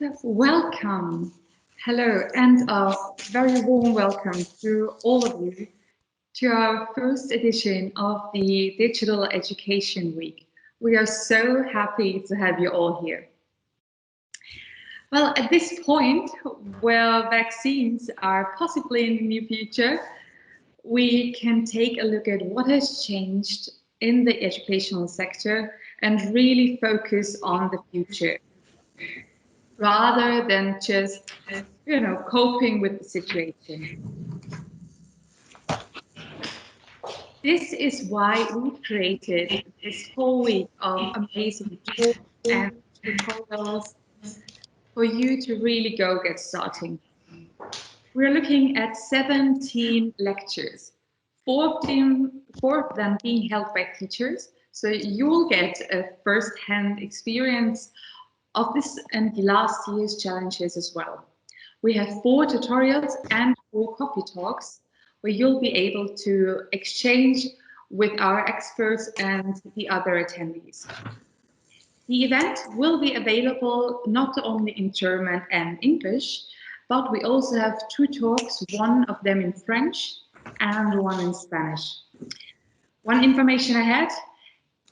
So welcome, hello, and a very warm welcome to all of you to our first edition of the Digital Education Week. We are so happy to have you all here. Well, at this point, where vaccines are possibly in the near future, we can take a look at what has changed in the educational sector and really focus on the future, rather than just, coping with the situation. This is why we created this whole week of amazing talks and tutorials for you to really go get starting. We're looking at 17 lectures, four of them being held by teachers, so you'll get a first-hand experience of this and the last year's challenges as well. We have 4 tutorials and 4 coffee talks where you'll be able to exchange with our experts and the other attendees. The event will be available not only in German and English, but we also have 2 talks, one of them in French and one in Spanish. One information ahead,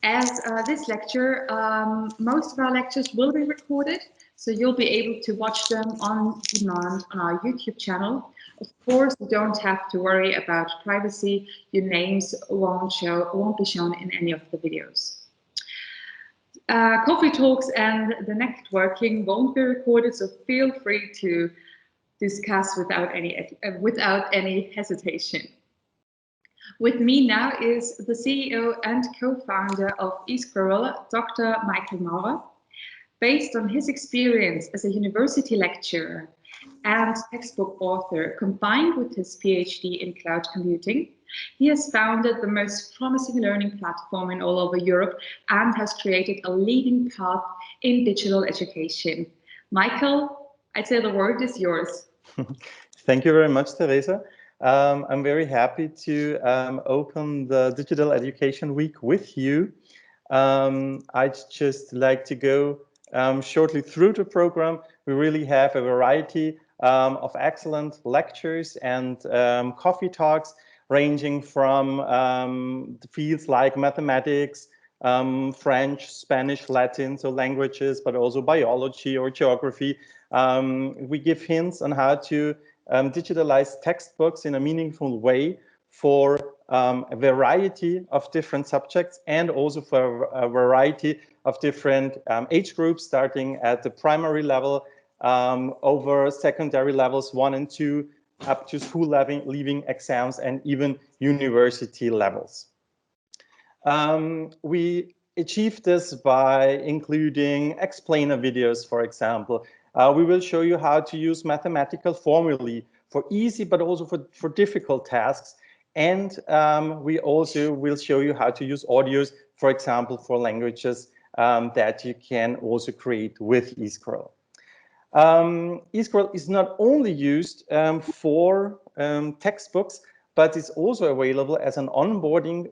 as this lecture, most of our lectures will be recorded, so you'll be able to watch them on demand on our YouTube channel. Of course, you don't have to worry about privacy. Your names won't be shown in any of the videos. Coffee talks and the networking won't be recorded, so feel free to discuss without any hesitation. With me now is the CEO and co-founder of eScroll, Dr. Michael Maurer. Based on his experience as a university lecturer and textbook author, combined with his PhD in cloud computing, he has founded the most promising learning platform in all over Europe and has created a leading path in digital education. Michael, I'd say the word is yours. Thank you very much, Teresa. I'm very happy to open the Digital Education Week with you. I'd just like to go shortly through the program. We really have a variety of excellent lectures and coffee talks, ranging from the fields like mathematics, French, Spanish, Latin, so languages, but also biology or geography. We give hints on how to digitalize textbooks in a meaningful way for a variety of different subjects and also for a variety of different age groups, starting at the primary level, over secondary levels 1 and 2, up to school leaving exams and even university levels. We achieved this by including explainer videos, for example. We will show you how to use mathematical formulae for easy but also for difficult tasks. And we also will show you how to use audios, for example, for languages that you can also create with eScroll. eScroll is not only used for textbooks, but it's also available as an onboarding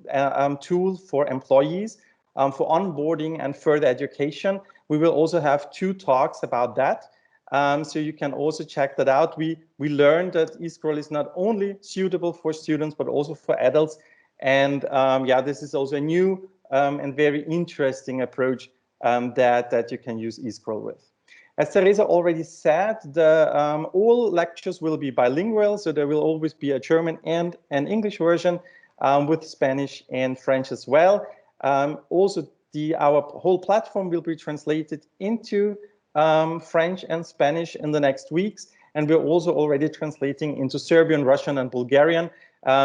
tool for employees, for onboarding and further education. We will also have 2 talks about that. So you can also check that out. We learned that eScroll is not only suitable for students, but also for adults. And yeah, this is also a new and very interesting approach that you can use eScroll with. As Teresa already said, all lectures will be bilingual, so there will always be a German and an English version with Spanish and French as well. Also, our whole platform will be translated into French and Spanish in the next weeks, and we're also already translating into Serbian, Russian, and Bulgarian.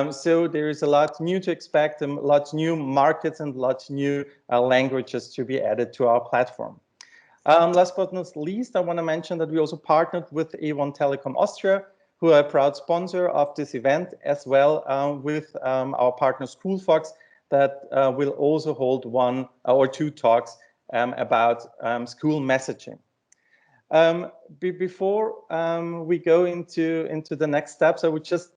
So there is a lot new to expect, and lots new markets and lots new languages to be added to our platform. Last but not least, I want to mention that we also partnered with A1 Telekom Austria, who are a proud sponsor of this event, as well with our partner SchoolFox, that will also hold 1 or 2 talks about school messaging. Before we go into the next steps, I would just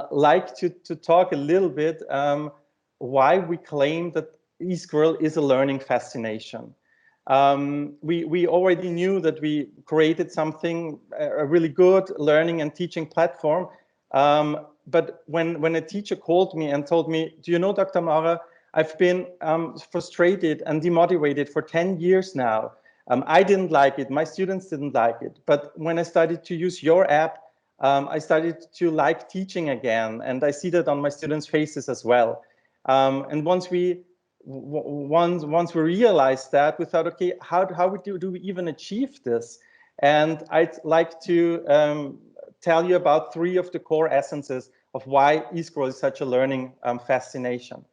like to talk a little bit why we claim that eScroll is a learning fascination. We already knew that we created something, a really good learning and teaching platform. But when a teacher called me and told me, do you know, Dr. Maurer, I've been frustrated and demotivated for 10 years now. I didn't like it, my students didn't like it. But when I started to use your app, I started to like teaching again. And I see that on my students' faces as well. And once we realized that, we thought, okay, how do we even achieve this? And I'd like to tell you about 3 of the core essences of why eScroll is such a learning fascination.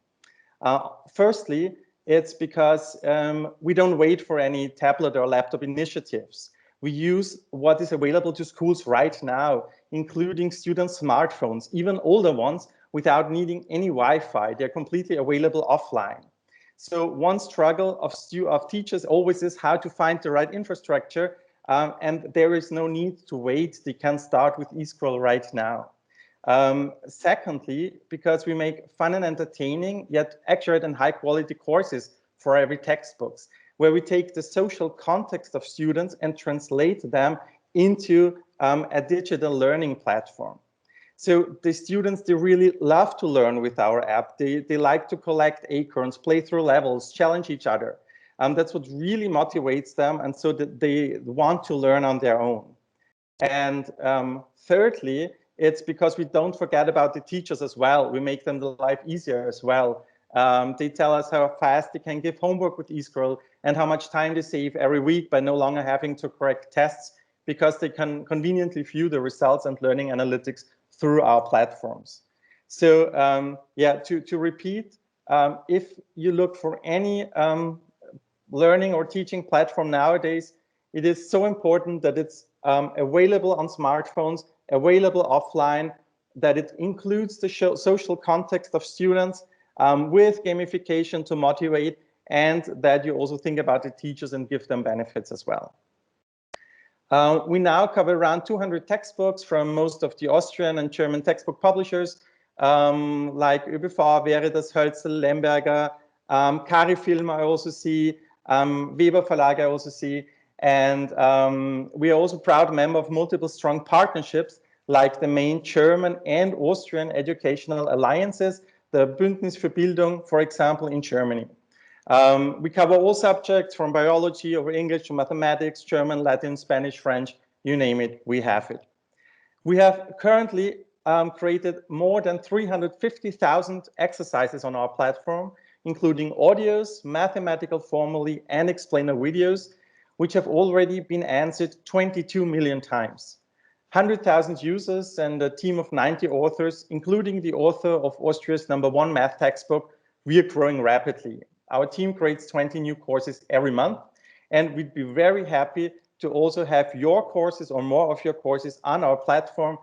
Firstly, it's because we don't wait for any tablet or laptop initiatives. We use what is available to schools right now, including students' smartphones, even older ones, without needing any Wi-Fi. They're completely available offline. So one struggle of teachers always is how to find the right infrastructure, and there is no need to wait. They can start with eScroll right now. Secondly, because we make fun and entertaining, yet accurate and high quality courses for every textbooks, where we take the social context of students and translate them into a digital learning platform. So the students, they really love to learn with our app. They like to collect acorns, play through levels, challenge each other. That's what really motivates them, and so that they want to learn on their own. And thirdly, it's because we don't forget about the teachers as well. We make them the life easier as well. They tell us how fast they can give homework with eScroll and how much time they save every week by no longer having to correct tests, because they can conveniently view the results and learning analytics through our platforms. So yeah, to repeat, if you look for any learning or teaching platform nowadays, it is so important that it's available on smartphones, available offline, that it includes the social context of students with gamification to motivate, and that you also think about the teachers and give them benefits as well. We now cover around 200 textbooks from most of the Austrian and German textbook publishers, like ÖBV, Veritas, Hölzel, Lemberger, Cari Film I also see, Weber Verlag I also see, and we are also proud member of multiple strong partnerships, like the main German and Austrian educational alliances, the Bündnis für Bildung, for example, in Germany. We cover all subjects from biology over English to mathematics, German, Latin, Spanish, French, you name it, we have it. We have currently created more than 350,000 exercises on our platform, including audios, mathematical formulae, and explainer videos, which have already been answered 22 million times. 100,000 users and a team of 90 authors, including the author of Austria's #1 math textbook, we are growing rapidly. Our team creates 20 new courses every month, and we'd be very happy to also have your courses or more of your courses on our platform.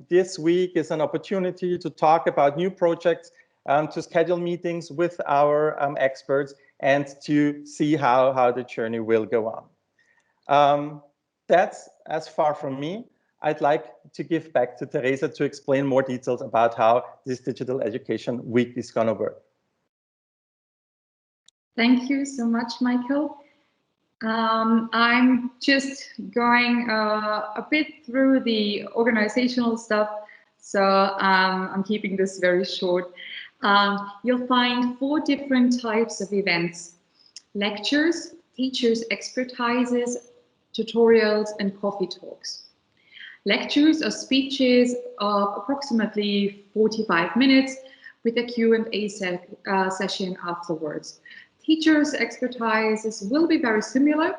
This week is an opportunity to talk about new projects, to schedule meetings with our experts, and to see how the journey will go on. That's as far from me. I'd like to give back to Teresa to explain more details about how this Digital Education Week is going to work. Thank you so much, Michael. I'm just going a bit through the organizational stuff, so I'm keeping this very short. You'll find 4 different types of events: lectures, teachers' expertises, tutorials, and coffee talks. Lectures are speeches of approximately 45 minutes with a Q&A session afterwards. Teachers' expertises will be very similar,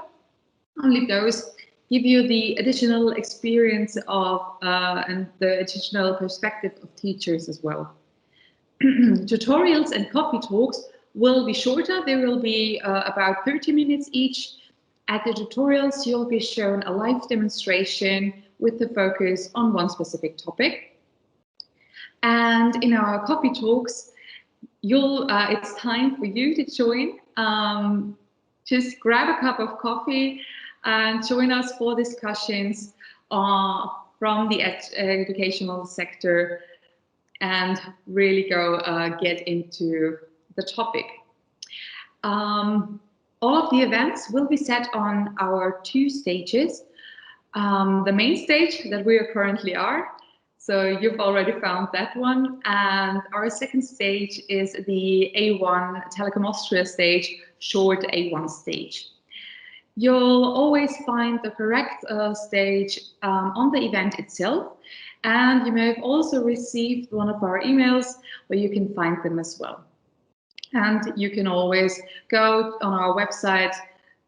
only those give you the additional experience of and the additional perspective of teachers as well. Tutorials and coffee talks will be shorter. They will be about 30 minutes each. At the tutorials, you'll be shown a live demonstration with the focus on one specific topic. And in our coffee talks, it's time for you to join. Just grab a cup of coffee and join us for discussions from the educational sector, and really go get into the topic. All of the events will be set on our two stages. The main stage that we are currently are, so you've already found that one. And our second stage is the A1 Telecom Austria stage, short A1 stage. You'll always find the correct stage on the event itself. And you may have also received one of our emails where you can find them as well. And you can always go on our website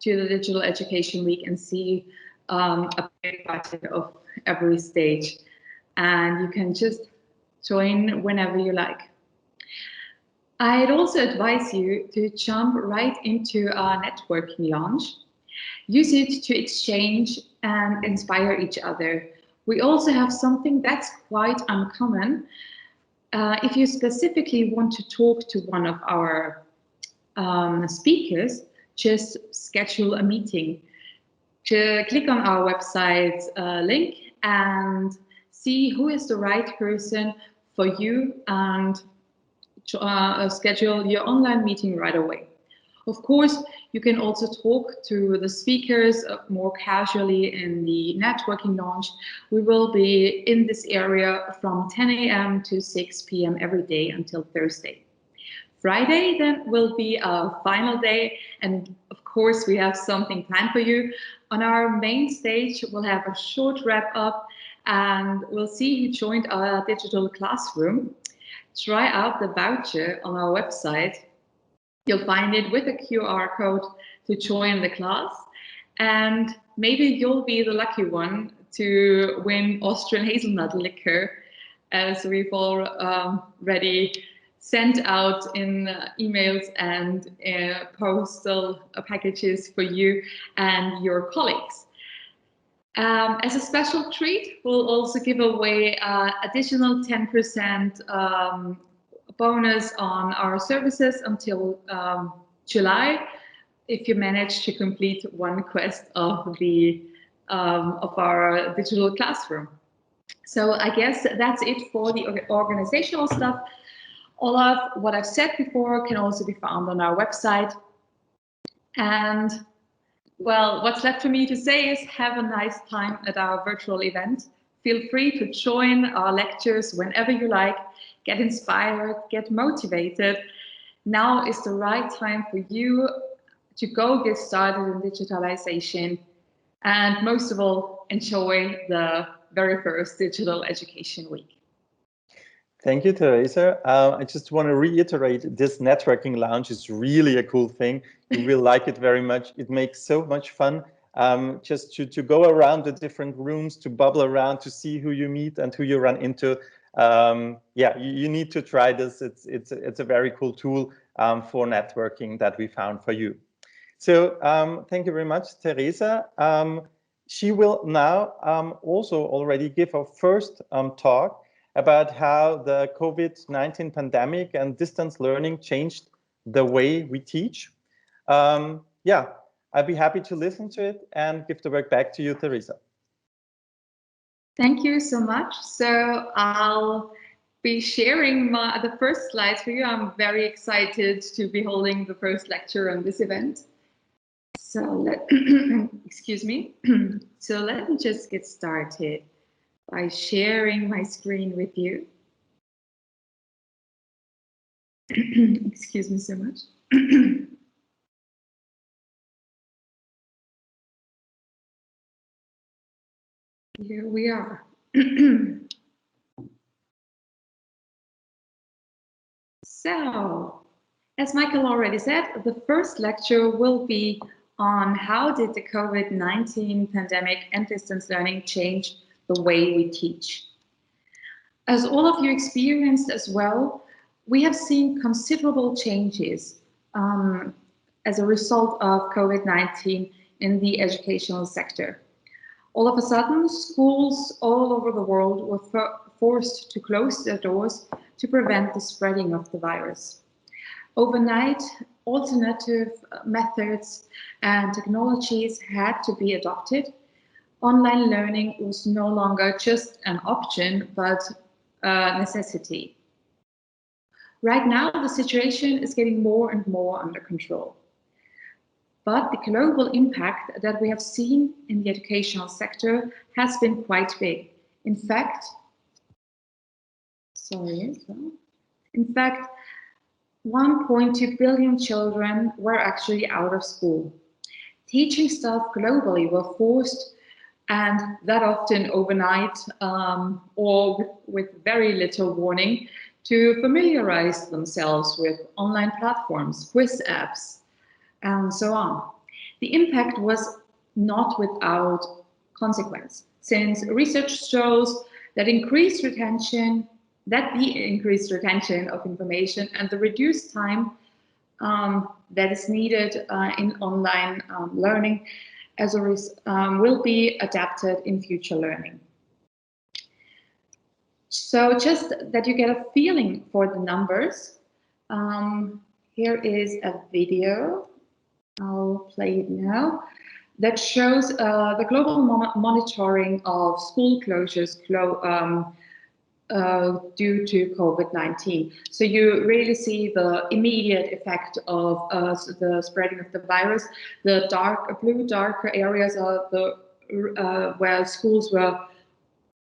to the Digital Education Week and see a big budget of every stage. And you can just join whenever you like. I'd also advise you to jump right into our networking launch. Use it to exchange and inspire each other. We also have something that's quite uncommon. If you specifically want to talk to one of our speakers, just schedule a meeting. Click on our website link and see who is the right person for you and schedule your online meeting right away. Of course, you can also talk to the speakers more casually in the networking launch. We will be in this area from 10 a.m. to 6 p.m. every day until Thursday. Friday then will be our final day, and of course we have something planned for you. On our main stage, we'll have a short wrap up and we'll see who joined our digital classroom. Try out the voucher on our website. You'll find it with a QR code to join the class, and maybe you'll be the lucky one to win Austrian hazelnut liquor, as we've already sent out in emails and postal packages for you and your colleagues. As a special treat, we'll also give away additional 10% bonus on our services until July, if you manage to complete one quest of our digital classroom. So I guess that's it for the organizational stuff. All of what I've said before can also be found on our website. And well, what's left for me to say is have a nice time at our virtual event. Feel free to join our lectures whenever you like. Get inspired, get motivated. Now is the right time for you to go get started in digitalization. And most of all, enjoy the very first Digital Education Week. Thank you, Teresa. I just want to reiterate, this networking lounge is really a cool thing. You will like it very much. It makes so much fun just to go around the different rooms, to bubble around, to see who you meet and who you run into. Yeah, you need to try this. It's a very cool tool for networking that we found for you. So thank you very much, Teresa. She will now also already give her first talk about how the COVID-19 pandemic and distance learning changed the way we teach. Yeah, I'd be happy to listen to it and give the word back to you, Teresa. Thank you so much. So I'll be sharing the first slides for you. I'm very excited to be holding the first lecture on this event. So excuse me. So let me just get started by sharing my screen with you. Excuse me so much. Here we are. So, as Michael already said, the first lecture will be on how did the COVID-19 pandemic and distance learning change the way we teach. As all of you experienced as well, we have seen considerable changes as a result of COVID-19 in the educational sector. All of a sudden, schools all over the world were forced to close their doors to prevent the spreading of the virus. Overnight, alternative methods and technologies had to be adopted. Online learning was no longer just an option, but a necessity. Right now, the situation is getting more and more under control. But the global impact that we have seen in the educational sector has been quite big. In fact, in fact, 1.2 billion children were actually out of school. Teaching staff globally were forced, and that often overnight or with very little warning, to familiarize themselves with online platforms, quiz apps, and so on. The impact was not without consequence, since research shows that the increased retention of information and the reduced time that is needed in online learning will be adapted in future learning. So just that you get a feeling for the numbers, here is a video, I'll play it now, that shows the global monitoring of school closures due to COVID-19. So you really see the immediate effect of the spreading of the virus. The blue darker areas are the where schools were.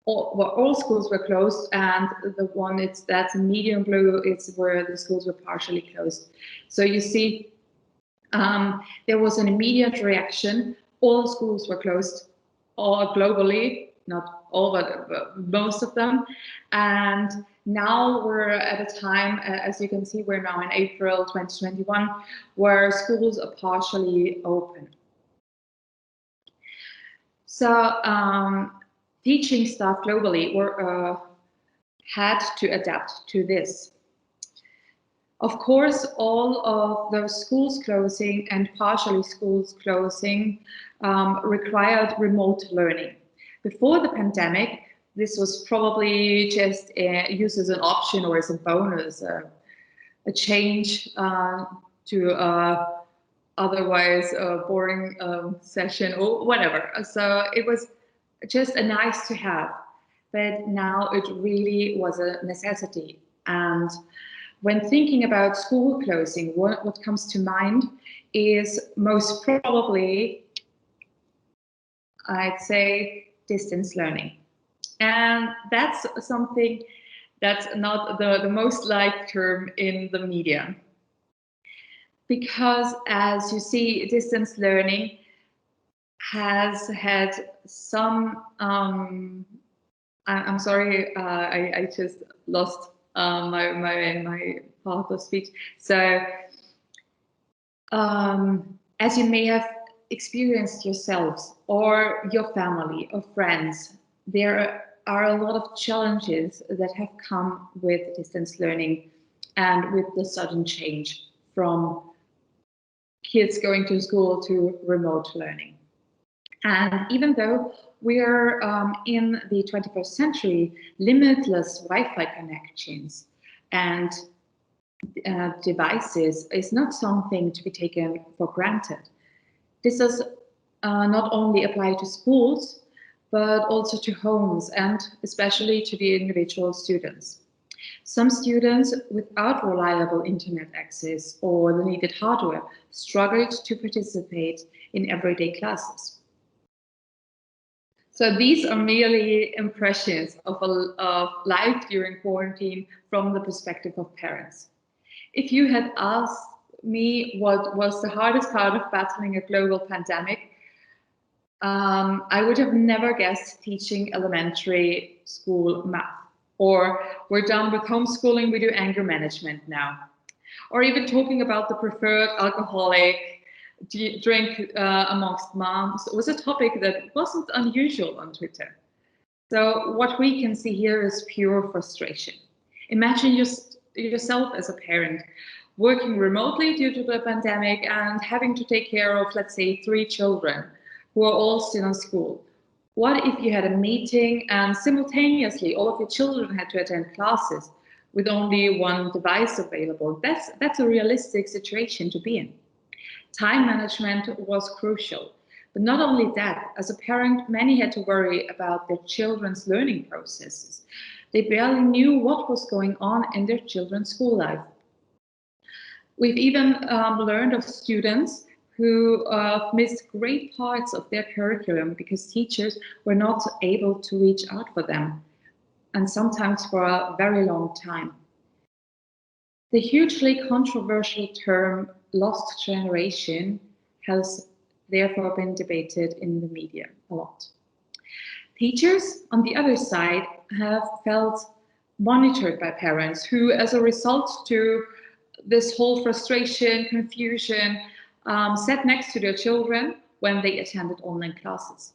All schools were closed, and the one that's medium blue is where the schools were partially closed. So you see, there was an immediate reaction. All schools were closed, all globally, not all, but most of them. And now we're at a time, as you can see, we're now in April 2021, where schools are partially open. So teaching staff globally had to adapt to this. Of course, all of those schools closing and partially schools closing required remote learning. Before the pandemic, this was probably just used as an option or as a bonus, a change to otherwise a boring session or whatever. So it was just a nice to have, but now it really was a necessity. And when thinking about school closing, what comes to mind is most probably, I'd say, distance learning. And that's something that's not the most liked term in the media. Because as you see, distance learning has had some, I'm sorry, I just lost my path of speech. So as you may have experienced yourselves or your family or friends, there are a lot of challenges that have come with distance learning and with the sudden change from kids going to school to remote learning. And even though we're in the 21st century, limitless Wi-Fi connections and devices is not something to be taken for granted. This does not only apply to schools, but also to homes and especially to the individual students. Some students without reliable internet access or the needed hardware struggled to participate in everyday classes. So these are merely impressions of life during quarantine from the perspective of parents. If you had asked me what was the hardest part of battling a global pandemic, I would have never guessed teaching elementary school math. Or we're done with homeschooling, we do anger management now. Or even talking about the preferred alcoholic drink amongst moms was a topic that wasn't unusual on Twitter. So what we can see here is pure frustration. Imagine yourself as a parent working remotely due to the pandemic and having to take care of, let's say, 3 children who are all still in school. What if you had a meeting and simultaneously all of your children had to attend classes with only one device available? That's a realistic situation to be in. Time management was crucial. But not only that, as a parent, many had to worry about their children's learning processes. They barely knew what was going on in their children's school life. We've even learned of students who missed great parts of their curriculum because teachers were not able to reach out for them, and sometimes for a very long time. The hugely controversial term lost generation has therefore been debated in the media a lot. Teachers, on the other side, have felt monitored by parents who, as a result to this whole frustration, confusion, sat next to their children when they attended online classes.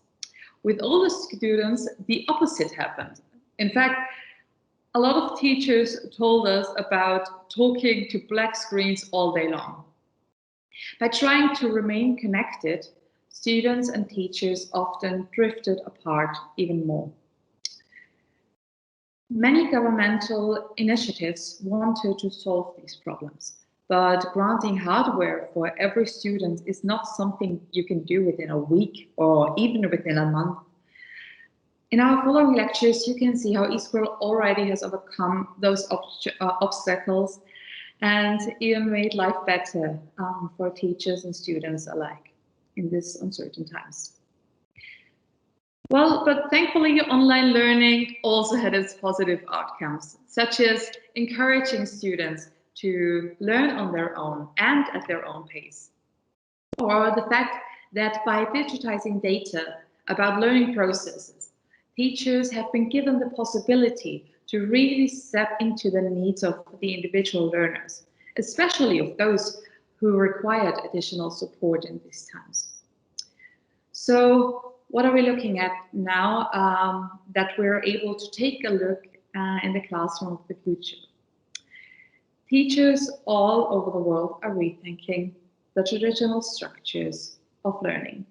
With older students, the opposite happened. In fact, a lot of teachers told us about talking to black screens all day long. By trying to remain connected, students and teachers often drifted apart even more. Many governmental initiatives wanted to solve these problems, but granting hardware for every student is not something you can do within a week or even within a month. In our following lectures, you can see how eSchool already has overcome those obstacles and even made life better for teachers and students alike in these uncertain times. Well, but thankfully, online learning also had its positive outcomes, such as encouraging students to learn on their own and at their own pace. Or the fact that by digitizing data about learning processes, teachers have been given the possibility to really step into the needs of the individual learners, especially of those who required additional support in these times. So what are we looking at now that we're able to take a look in the classroom of the future? Teachers all over the world are rethinking the traditional structures of learning.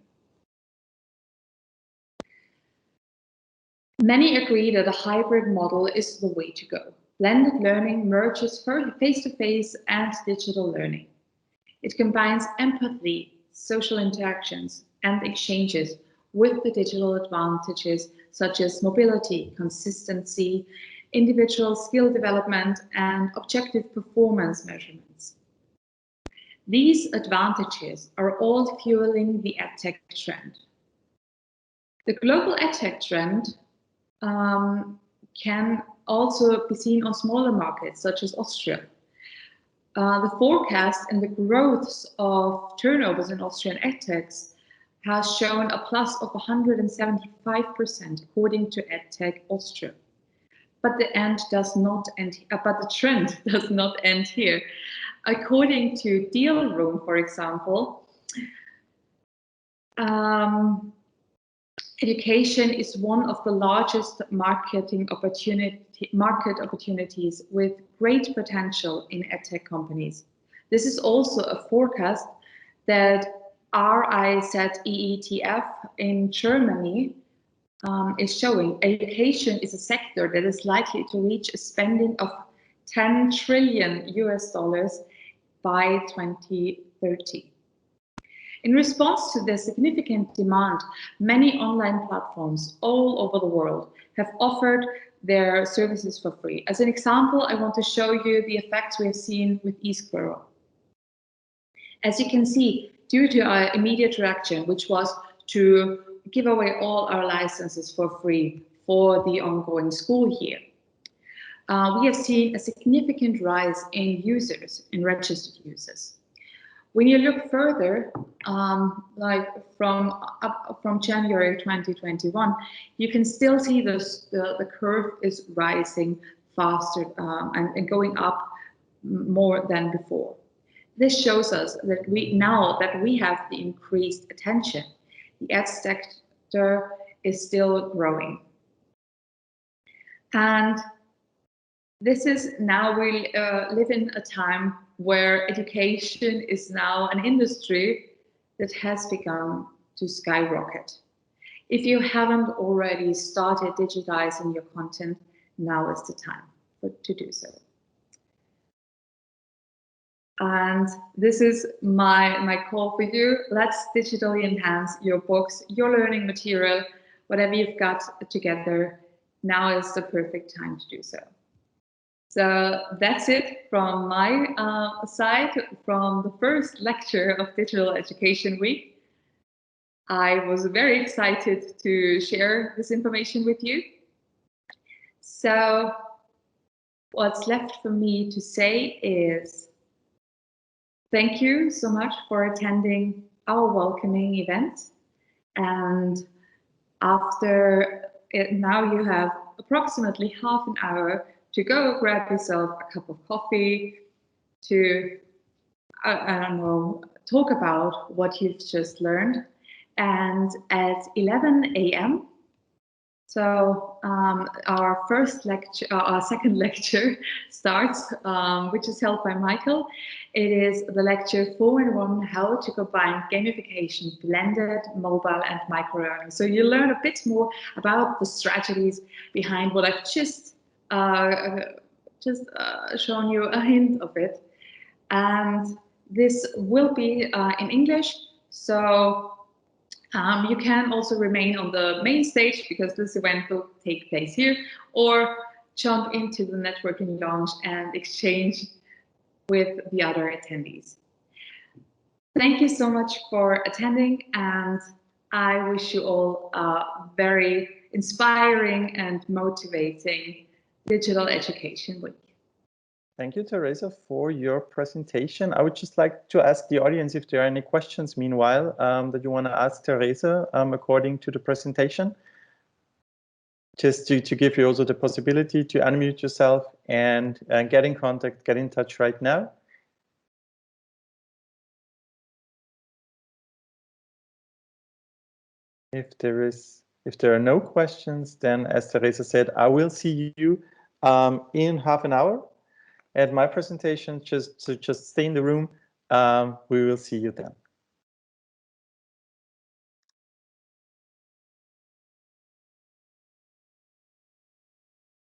Many agree that a hybrid model is the way to go. Blended learning merges face-to-face and digital learning. It combines empathy, social interactions, and exchanges with the digital advantages such as mobility, consistency, individual skill development, and objective performance measurements. These advantages are all fueling the EdTech trend. The global EdTech trend can also be seen on smaller markets such as Austria. The forecast and the growth of turnovers in Austrian edtechs has shown a plus of 175% according to EdTech Austria. But the trend does not end here. According to Dealroom, for example, education is one of the largest market opportunities with great potential in edtech companies. This is also a forecast that RIZEETF in Germany is showing. Education is a sector that is likely to reach a spending of 10 trillion US dollars by 2030. In response to the significant demand, many online platforms all over the world have offered their services for free. As an example, I want to show you the effects we have seen with eSchool. As you can see, due to our immediate reaction, which was to give away all our licenses for free for the ongoing school year, we have seen a significant rise in users, in registered users. When you look further, like from January 2021, you can still see the curve is rising faster and going up more than before. This shows us that now that we have the increased attention, the ed sector is still growing. And this is now we live in a time where education is now an industry that has begun to skyrocket. If you haven't already started digitizing your content, now is the time to do so. And this is my call for you. Let's digitally enhance your books, your learning material, whatever you've got together. Now is the perfect time to do so. So that's it from my side, from the first lecture of Digital Education Week. I was very excited to share this information with you. So what's left for me to say is thank you so much for attending our welcoming event. And after it, now you have approximately half an hour to go grab yourself a cup of coffee, to, I don't know, talk about what you've just learned. And at 11 a.m., so our first lecture, our second lecture starts, which is held by Michael. It is the lecture 4-in-1, how to combine gamification, blended, mobile, and micro-learning. So you learn a bit more about the strategies behind what I've just shown you a hint of it. And this will be in English. So you can also remain on the main stage because this event will take place here, or jump into the networking lounge and exchange with the other attendees. Thank you so much for attending, and I wish you all a very inspiring and motivating Digital Education Week. Thank you, Teresa, for your presentation. I would just like to ask the audience if there are any questions meanwhile that you want to ask Teresa according to the presentation. Just to give you also the possibility to unmute yourself and get in contact, get in touch right now. If there are no questions, then as Teresa said, I will see you in half an hour at my presentation. Just stay in the room. We will see you then.